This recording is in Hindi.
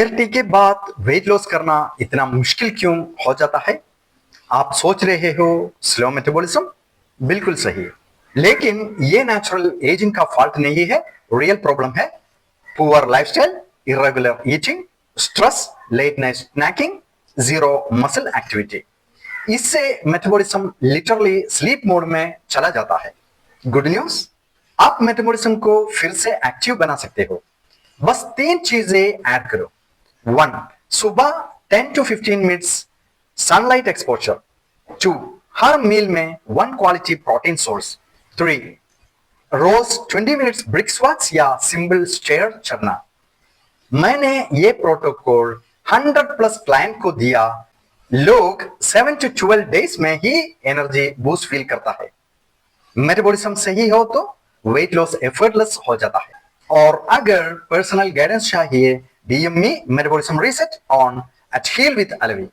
रियलिटी के बाद वेट लॉस करना इतना मुश्किल क्यों हो जाता है? आप सोच रहे हो स्लो मेटाबॉलिज्म, बिल्कुल सही। लेकिन ये नेचुरल एजिंग का फॉल्ट नहीं है, रियल प्रॉब्लम है poor lifestyle, irregular eating, stress, late night snacking, zero muscle activity. इससे मेटाबॉलिज्म लिटरली स्लीप मोड में चला जाता है। गुड न्यूज, आप मेटाबॉलिज्म को फिर से एक्टिव बना सकते हो। बस 3 चीजें ऐड करो। 1. सुबह 10 to 15 मिनट्स सनलाइट एक्सपोजर। 2. हर मील में 1 क्वालिटी प्रोटीन सोर्स। 3. रोज 20 मिनट्स ब्रिक्स वॉक्स या सिंपल स्टेयर चढ़ना। मैंने ये प्रोटोकॉल 100 प्लस क्लाइंट को दिया। लोग 7 to 12 डेज में ही एनर्जी बूस्ट फील करता है। मेटाबॉलिज्म सही हो तो वेट लॉस एफर्टलेस हो जाता है। और अगर पर्सनल गाइडेंस चाहिए, DM me metabolism reset on at heal with Alavi.